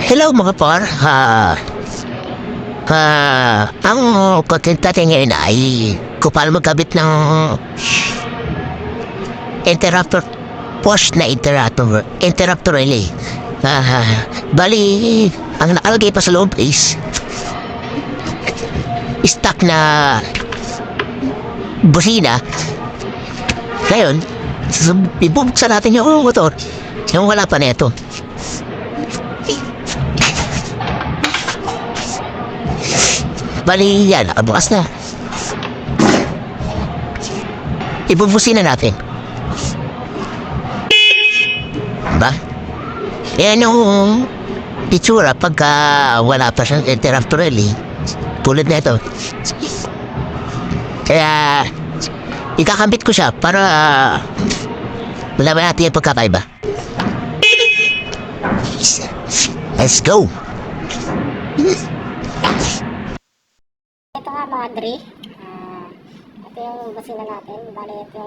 Hello mga par. Ang content natin ngayon ay kung paano magkabit ng interrupter, post na interrupter relay. Bali, ang nakalagay pa sa loob is stock na busina. Ngayon, ibubuksan natin yung motor. Yung wala pa neto. Bali yan, nakabukas na. Ibubusin na natin. Ba? Yan yung itsura pagka wala pa siyang interrupter relay. Tulad na ito. Kaya, ikakambit ko siya para malaman natin yung pagkakaiba. Let's go! Ito nga mga Dre, ito yung busina natin, bali ito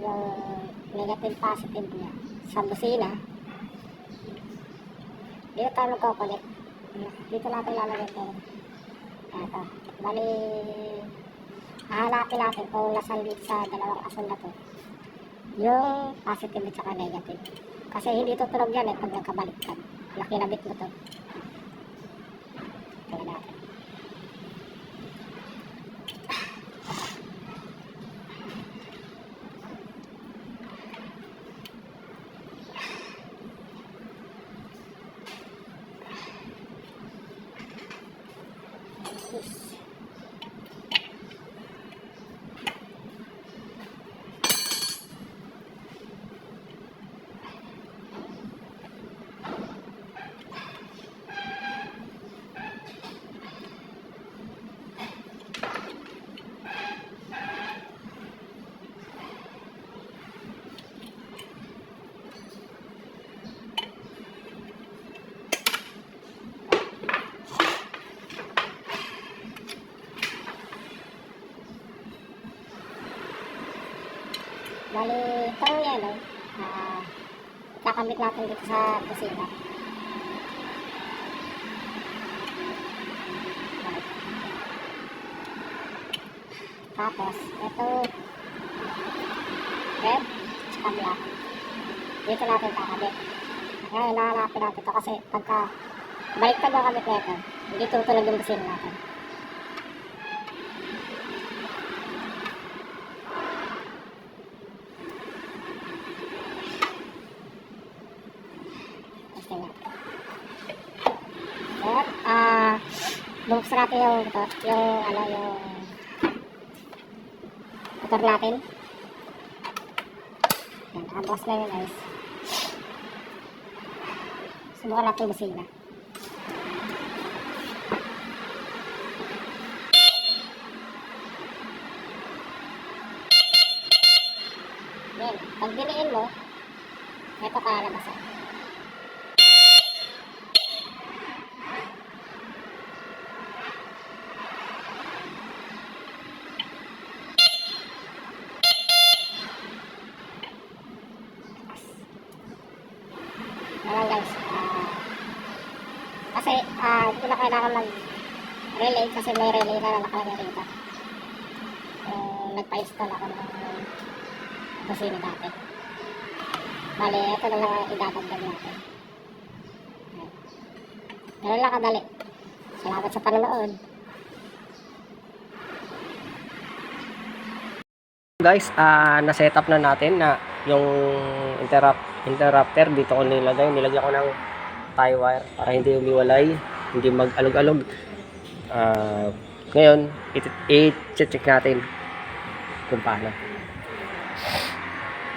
yung negative positive niya sa busina. Dito tayo magkoconnect, dito natin lalagay ito. Ito, bali hahanapin natin kung nasan dito sa dalawang ason na to yung positive at saka negative, kasi hindi tutunog yan pag nagkabaliktad. Kinabit mo to. Tingnan natin. Bali, itong yellow, kakamit natin dito sa busina. Tapos, ito red, tsaka black. Dito natin kakabit. Ngayon, nahanapin natin ito kasi pagka baliktad ang kabit nito, hindi tutunog yung busina natin. Bubuksan natin yung motor natin. Yan, nakabukas na yun guys. Subukan natin yung busina. Yan, pag diniin mo, ito kalalabasan. Ayan guys, kasi hindi na kailangan mag-relay kasi may relay na nakalagay rito. Nagpa-install ako ng busina dati. Bali, ito na lang idadagdag natin. Ganun lang kadali. Salamat sa panonood. Guys, na-set up na natin na yung interrupter dito ko nilagyan ko ng tie wire para hindi umiwalay, hindi mag-alog-alog. Ngayon, i-check natin kung paano.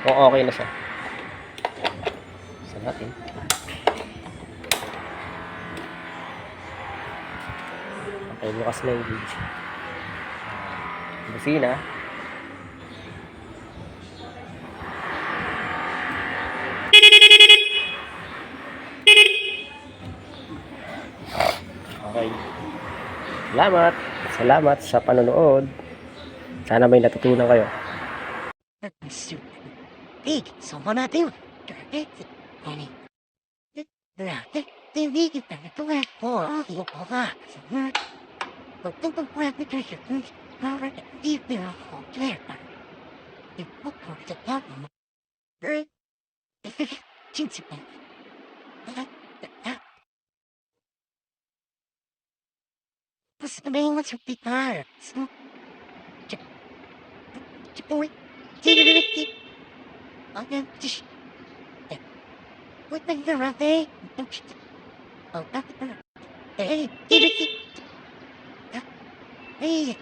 Kung okay na siya. Sa natin. Okay, bukas na yung gauge. Busina. Okay. Salamat sa panonood. Sana may natutunan kayo. Hey, sama natin. Hindi kita natuwa ko. Ako ka. Pagtutugpapit ko siya. Para hindi ako kaya. Ito ko sa tama. Sinsipan. Basta na yung sa pitar. Chipoy. Tigiliti. Ayan. Wait na yung rabe. Oh, bakit na? Eh, tigiliti. Eh,